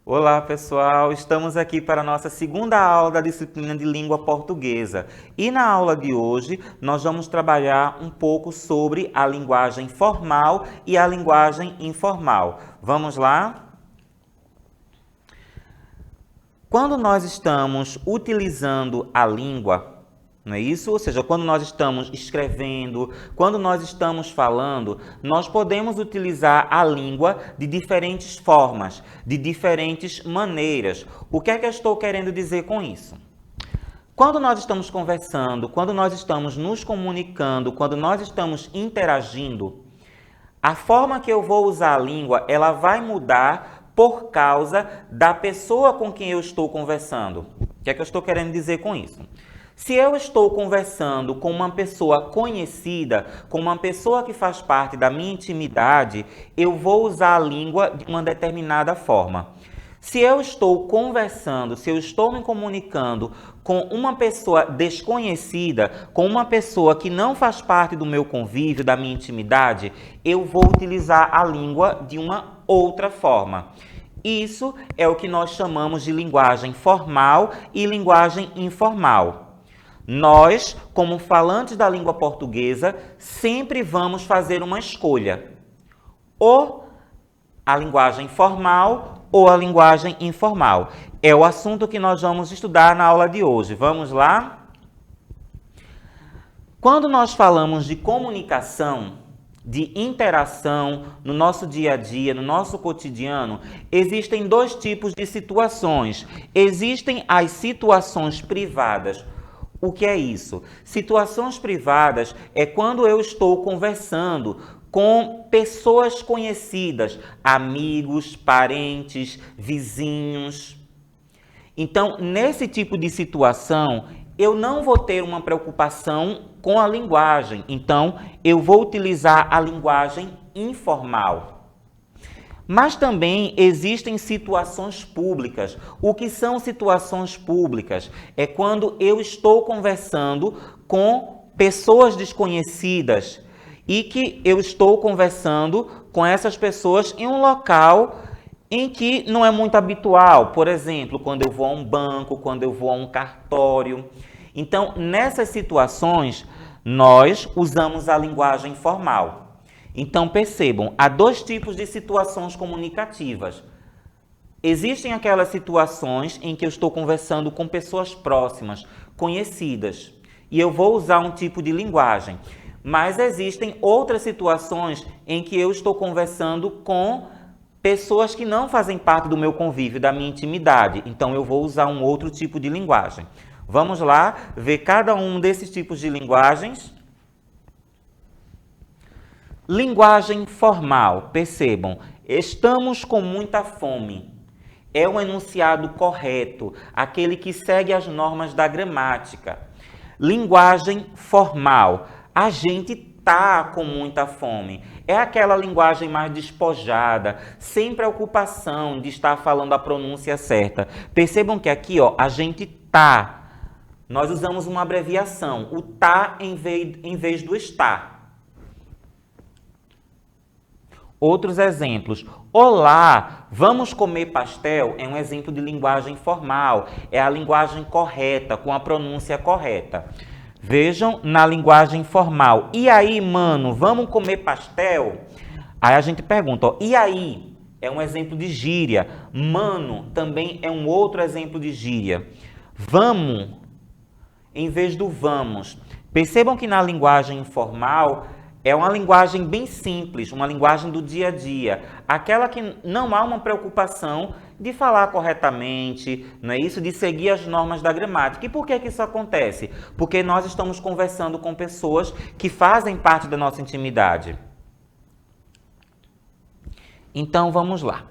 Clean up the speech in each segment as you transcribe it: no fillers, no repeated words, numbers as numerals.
Olá, pessoal! Estamos aqui para a nossa segunda aula da disciplina de língua portuguesa. E na aula de hoje, nós vamos trabalhar um pouco sobre a linguagem formal e a linguagem informal. Vamos lá? Quando nós estamos utilizando a língua, não é isso? Ou seja, quando nós estamos escrevendo, quando nós estamos falando, nós podemos utilizar a língua de diferentes formas, de diferentes maneiras. O que é que eu estou querendo dizer com isso? Quando nós estamos conversando, quando nós estamos nos comunicando, quando nós estamos interagindo, a forma que eu vou usar a língua, ela vai mudar por causa da pessoa com quem eu estou conversando. O que é que eu estou querendo dizer com isso? Se eu estou conversando com uma pessoa conhecida, com uma pessoa que faz parte da minha intimidade, eu vou usar a língua de uma determinada forma. Se eu estou conversando, se eu estou me comunicando com uma pessoa desconhecida, com uma pessoa que não faz parte do meu convívio, da minha intimidade, eu vou utilizar a língua de uma outra forma. Isso é o que nós chamamos de linguagem formal e linguagem informal. Nós, como falantes da língua portuguesa, sempre vamos fazer uma escolha. Ou a linguagem formal ou a linguagem informal. É o assunto que nós vamos estudar na aula de hoje. Vamos lá? Quando nós falamos de comunicação, de interação no nosso dia a dia, no nosso cotidiano, existem dois tipos de situações. Existem as situações privadas. O que é isso? Situações privadas é quando eu estou conversando com pessoas conhecidas, amigos, parentes, vizinhos. Então, nesse tipo de situação, eu não vou ter uma preocupação com a linguagem. Então, eu vou utilizar a linguagem informal. Mas também existem situações públicas. O que são situações públicas? É quando eu estou conversando com pessoas desconhecidas e que eu estou conversando com essas pessoas em um local em que não é muito habitual. Por exemplo, quando eu vou a um banco, quando eu vou a um cartório. Então, nessas situações, nós usamos a linguagem formal. Então, percebam, há dois tipos de situações comunicativas. Existem aquelas situações em que eu estou conversando com pessoas próximas, conhecidas, e eu vou usar um tipo de linguagem. Mas existem outras situações em que eu estou conversando com pessoas que não fazem parte do meu convívio, da minha intimidade. Então, eu vou usar um outro tipo de linguagem. Vamos lá ver cada um desses tipos de linguagens. Linguagem formal, percebam, estamos com muita fome. É um enunciado correto, aquele que segue as normas da gramática. Linguagem formal, a gente tá com muita fome. É aquela linguagem mais despojada, sem preocupação de estar falando a pronúncia certa. Percebam que aqui, ó, a gente tá. Nós usamos uma abreviação, o tá em vez do está. Outros exemplos. Olá, vamos comer pastel? É um exemplo de linguagem formal. É a linguagem correta, com a pronúncia correta. Vejam na linguagem formal. E aí, mano, vamos comer pastel? Aí a gente pergunta, ó, e aí? É um exemplo de gíria. Mano também é um outro exemplo de gíria. Vamos, em vez do vamos. Percebam que na linguagem informal é uma linguagem bem simples, uma linguagem do dia a dia, aquela que não há uma preocupação de falar corretamente, não é isso? De seguir as normas da gramática. E por que isso acontece? Porque nós estamos conversando com pessoas que fazem parte da nossa intimidade. Então, vamos lá.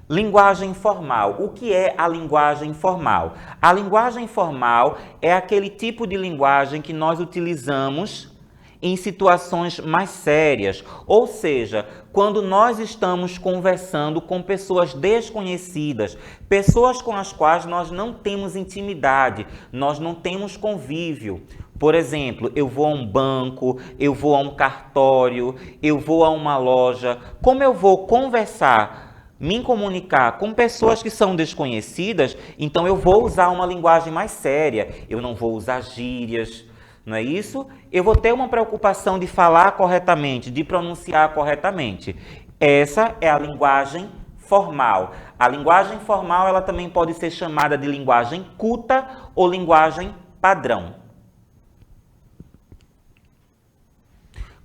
Linguagem formal. O que é a linguagem formal? A linguagem formal é aquele tipo de linguagem que nós utilizamos em situações mais sérias, ou seja, quando nós estamos conversando com pessoas desconhecidas, pessoas com as quais nós não temos intimidade, nós não temos convívio. Por exemplo, eu vou a um banco, eu vou a um cartório, eu vou a uma loja. Como eu vou conversar me comunicar com pessoas que são desconhecidas, então eu vou usar uma linguagem mais séria, eu não vou usar gírias, não é isso? Eu vou ter uma preocupação de falar corretamente, de pronunciar corretamente. Essa é a linguagem formal. A linguagem formal, ela também pode ser chamada de linguagem culta ou linguagem padrão.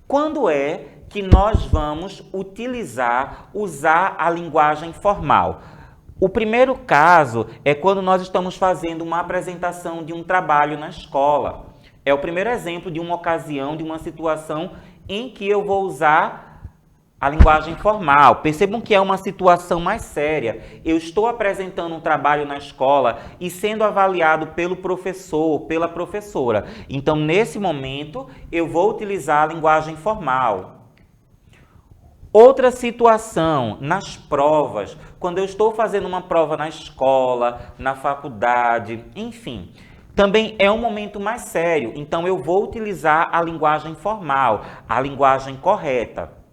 Quando é que nós vamos usar a linguagem formal? O primeiro caso é quando nós estamos fazendo uma apresentação de um trabalho na escola. É o primeiro exemplo de uma ocasião, de uma situação em que eu vou usar a linguagem formal. Percebam que é uma situação mais séria. Eu estou apresentando um trabalho na escola e sendo avaliado pelo professor, pela professora. Então, nesse momento, eu vou utilizar a linguagem formal. Outra situação, nas provas, quando eu estou fazendo uma prova na escola, na faculdade, enfim, também é um momento mais sério, então eu vou utilizar a linguagem formal, a linguagem correta.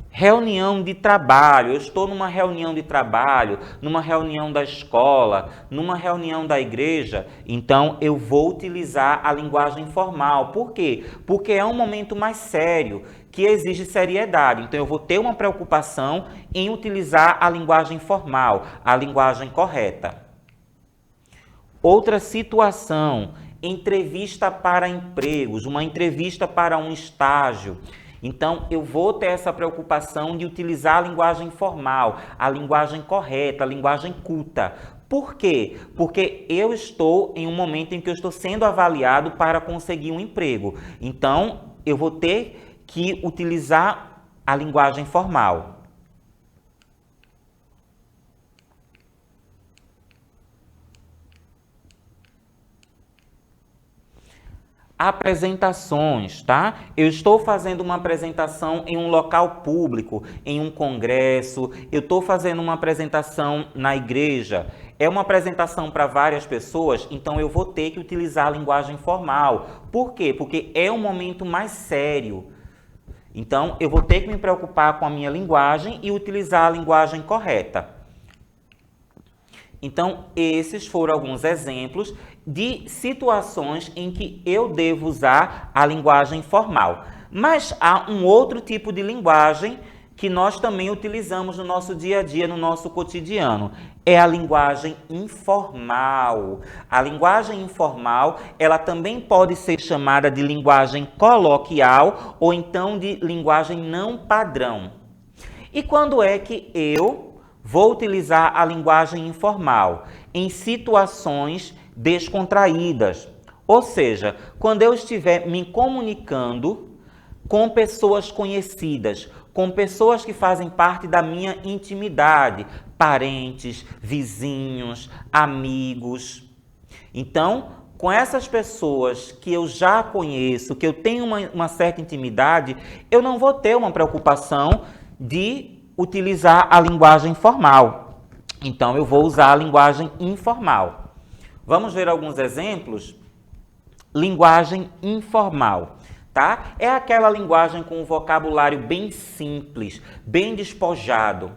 Reunião de trabalho, eu estou numa reunião de trabalho, numa reunião da escola, numa reunião da igreja, então eu vou utilizar a linguagem formal. Por quê? Porque é um momento mais sério, que exige seriedade. Então eu vou ter uma preocupação em utilizar a linguagem formal, a linguagem correta. Outra situação, entrevista para empregos, uma entrevista para um estágio. Então, eu vou ter essa preocupação de utilizar a linguagem formal, a linguagem correta, a linguagem culta. Por quê? Porque eu estou em um momento em que eu estou sendo avaliado para conseguir um emprego. Então, eu vou ter que utilizar a linguagem formal. Apresentações, tá? Eu estou fazendo uma apresentação em um local público, em um congresso, eu estou fazendo uma apresentação na igreja. É uma apresentação para várias pessoas, então eu vou ter que utilizar a linguagem formal. Por quê? Porque é um momento mais sério. Então, eu vou ter que me preocupar com a minha linguagem e utilizar a linguagem correta. Então, esses foram alguns exemplos de situações em que eu devo usar a linguagem formal. Mas há um outro tipo de linguagem que nós também utilizamos no nosso dia a dia, no nosso cotidiano. É a linguagem informal. A linguagem informal, ela também pode ser chamada de linguagem coloquial ou então de linguagem não padrão. E quando é que eu vou utilizar a linguagem informal? Em situações descontraídas. Ou seja, quando eu estiver me comunicando com pessoas conhecidas, com pessoas que fazem parte da minha intimidade, parentes, vizinhos, amigos. Então, com essas pessoas que eu já conheço, que eu tenho uma certa intimidade, eu não vou ter uma preocupação de utilizar a linguagem formal. Então, eu vou usar a linguagem informal. Vamos ver alguns exemplos? Linguagem informal, tá? É aquela linguagem com um vocabulário bem simples, bem despojado.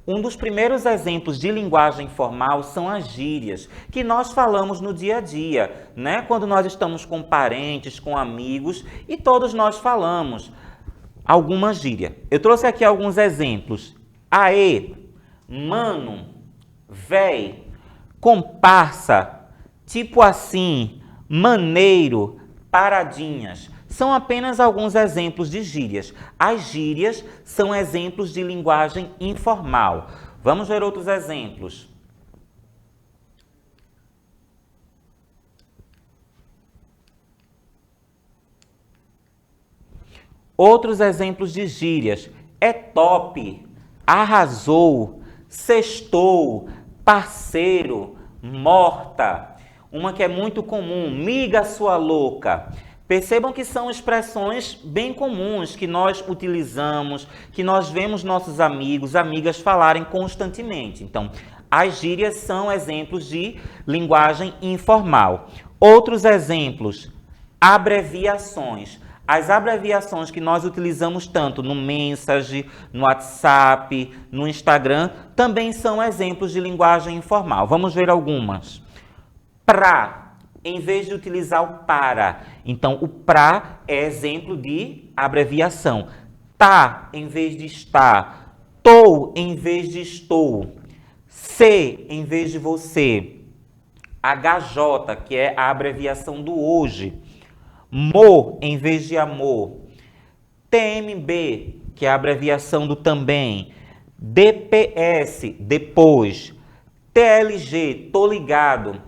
Um dos primeiros exemplos de linguagem formal são as gírias, que nós falamos no dia a dia, né? Quando nós estamos com parentes, com amigos, e todos nós falamos alguma gíria. Eu trouxe aqui alguns exemplos. Aê, mano, véi, comparsa, tipo assim, maneiro, paradinhas. São apenas alguns exemplos de gírias. As gírias são exemplos de linguagem informal. Vamos ver outros exemplos. Outros exemplos de gírias. É top, arrasou, sextou, parceiro, morta. Uma que é muito comum, miga sua louca. Percebam que são expressões bem comuns que nós utilizamos, que nós vemos nossos amigos, amigas falarem constantemente. Então, as gírias são exemplos de linguagem informal. Outros exemplos, abreviações. As abreviações que nós utilizamos tanto no Message, no WhatsApp, no Instagram, também são exemplos de linguagem informal. Vamos ver algumas. Pra, em vez de utilizar o para. Então, o pra é exemplo de abreviação. Tá, em vez de estar. Tô, em vez de estou. Se, em vez de você. HJ, que é a abreviação do hoje. Mo, em vez de amor. TMB, que é a abreviação do também. DPS, depois. TLG, tô ligado.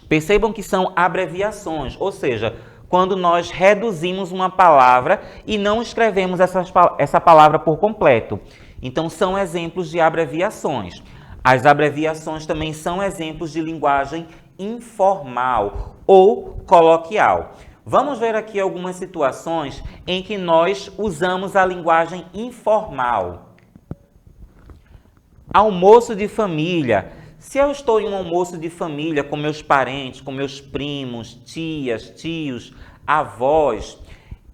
Percebam que são abreviações, ou seja, quando nós reduzimos uma palavra e não escrevemos essa palavra por completo. Então, são exemplos de abreviações. As abreviações também são exemplos de linguagem informal ou coloquial. Vamos ver aqui algumas situações em que nós usamos a linguagem informal. Almoço de família. Se eu estou em um almoço de família com meus parentes, com meus primos, tias, tios, avós,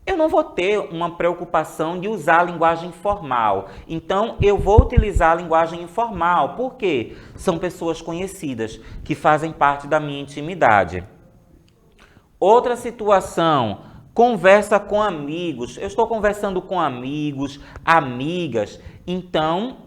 eu não vou ter uma preocupação de usar a linguagem formal. Então, eu vou utilizar a linguagem informal. Por quê? São pessoas conhecidas, que fazem parte da minha intimidade. Outra situação, conversa com amigos. Eu estou conversando com amigos, amigas, então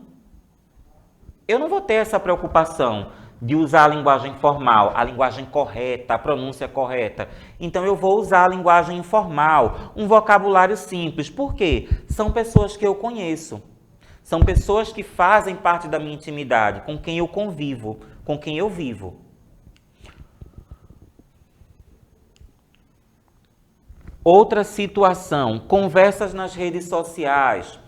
eu não vou ter essa preocupação de usar a linguagem formal, a linguagem correta, a pronúncia correta. Então eu vou usar a linguagem informal, um vocabulário simples. Por quê? São pessoas que eu conheço. São pessoas que fazem parte da minha intimidade, com quem eu convivo, com quem eu vivo. Outra situação, conversas nas redes sociais.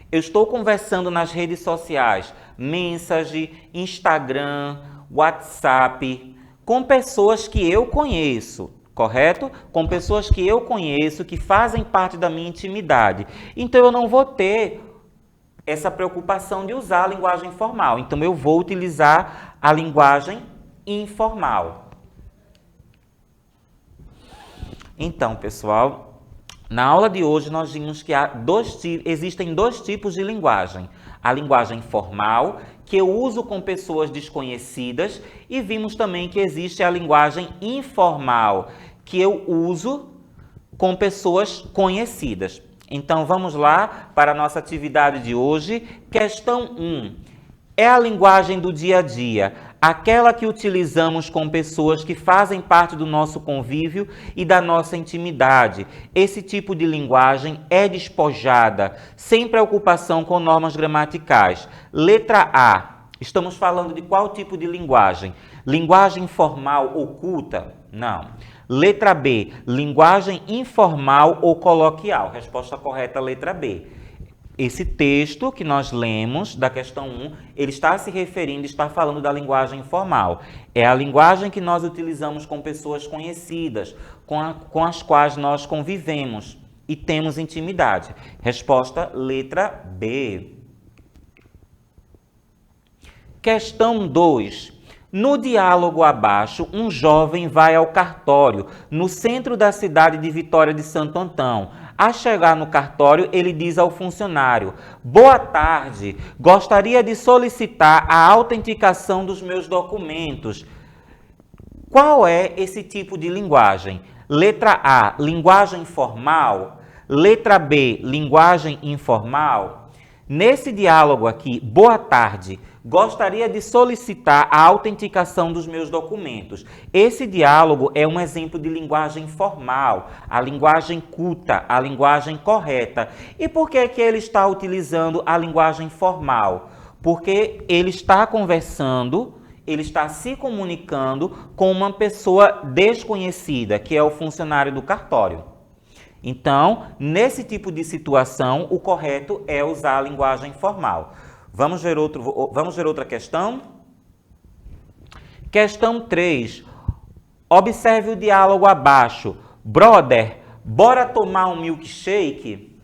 Eu estou conversando nas redes sociais, Message, Instagram, WhatsApp, com pessoas que eu conheço, correto? Com pessoas que eu conheço, que fazem parte da minha intimidade. Então, eu não vou ter essa preocupação de usar a linguagem formal. Então, eu vou utilizar a linguagem informal. Então, pessoal, na aula de hoje nós vimos que existem dois tipos de linguagem. A linguagem formal, que eu uso com pessoas desconhecidas, e vimos também que existe a linguagem informal, que eu uso com pessoas conhecidas. Então, vamos lá para a nossa atividade de hoje. Questão 1. É a linguagem do dia a dia, aquela que utilizamos com pessoas que fazem parte do nosso convívio e da nossa intimidade. Esse tipo de linguagem é despojada, sem preocupação com normas gramaticais. Letra A. Estamos falando de qual tipo de linguagem? Linguagem formal oculta? Não. Letra B. Linguagem informal ou coloquial? Resposta correta, letra B. Esse texto que nós lemos, da questão 1, ele está se referindo, está falando da linguagem informal. É a linguagem que nós utilizamos com pessoas conhecidas, com as quais nós convivemos e temos intimidade. Resposta, letra B. Questão 2. No diálogo abaixo, um jovem vai ao cartório, no centro da cidade de Vitória de Santo Antão. A chegar no cartório, ele diz ao funcionário: boa tarde, gostaria de solicitar a autenticação dos meus documentos. Qual é esse tipo de linguagem? Letra A, linguagem formal. Letra B, linguagem informal. Nesse diálogo aqui, boa tarde, gostaria de solicitar a autenticação dos meus documentos. Esse diálogo é um exemplo de linguagem formal, a linguagem culta, a linguagem correta. E por que que ele está utilizando a linguagem formal? Porque ele está conversando, ele está se comunicando com uma pessoa desconhecida, que é o funcionário do cartório. Então, nesse tipo de situação, o correto é usar a linguagem formal. Vamos ver outra questão? Questão 3. Observe o diálogo abaixo. Brother, bora tomar um milkshake?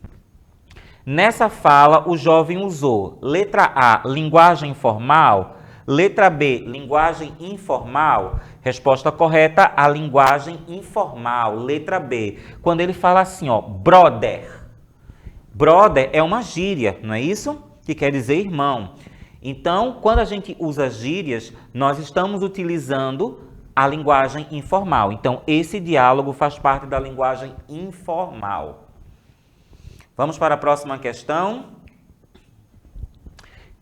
Nessa fala, o jovem usou letra A, linguagem formal, Letra B, linguagem informal. Resposta correta, a linguagem informal. Letra B. Quando ele fala assim, ó, brother. Brother é uma gíria, não é isso? Que quer dizer irmão. Então, quando a gente usa gírias, nós estamos utilizando a linguagem informal. Então, esse diálogo faz parte da linguagem informal. Vamos para a próxima questão.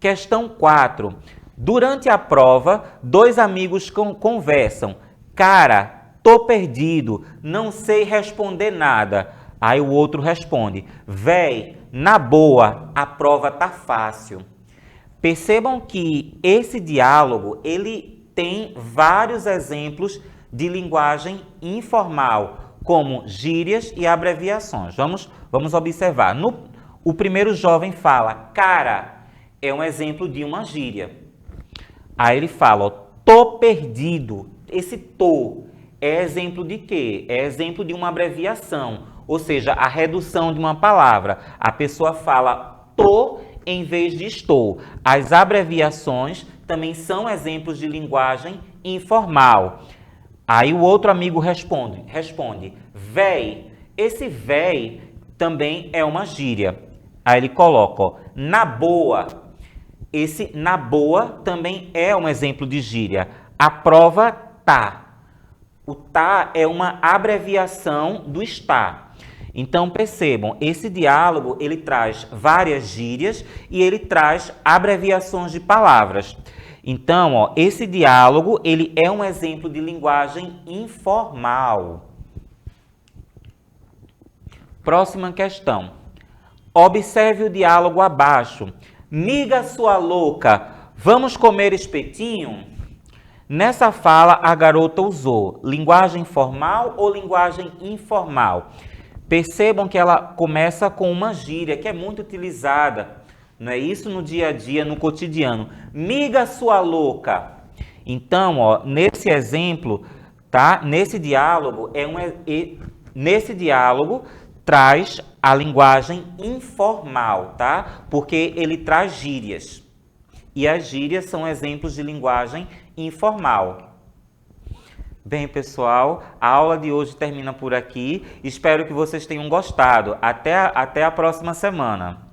Questão 4. Durante a prova, dois amigos conversam. Cara, tô perdido, não sei responder nada. Aí o outro responde, véi, na boa, a prova tá fácil. Percebam que esse diálogo, ele tem vários exemplos de linguagem informal, como gírias e abreviações. Vamos observar. O primeiro jovem fala, cara, é um exemplo de uma gíria. Aí ele fala, ó, tô perdido. Esse tô é exemplo de quê? É exemplo de uma abreviação, ou seja, a redução de uma palavra. A pessoa fala tô em vez de estou. As abreviações também são exemplos de linguagem informal. Aí o outro amigo responde, véi. Esse véi também é uma gíria. Aí ele coloca, ó, na boa. Esse na boa também é um exemplo de gíria. A prova tá. O tá é uma abreviação do está. Então, percebam, esse diálogo, ele traz várias gírias e ele traz abreviações de palavras. Então, ó, esse diálogo, ele é um exemplo de linguagem informal. Próxima questão. Observe o diálogo abaixo. Miga sua louca, vamos comer espetinho? Nessa fala, a garota usou linguagem formal ou linguagem informal? Percebam que ela começa com uma gíria que é muito utilizada, não é isso? No dia a dia, no cotidiano. Miga sua louca. Então, ó, nesse exemplo, tá? Nesse diálogo, nesse diálogo traz a linguagem informal, tá? Porque ele traz gírias. E as gírias são exemplos de linguagem informal. Bem, pessoal, a aula de hoje termina por aqui. Espero que vocês tenham gostado. Até a próxima semana.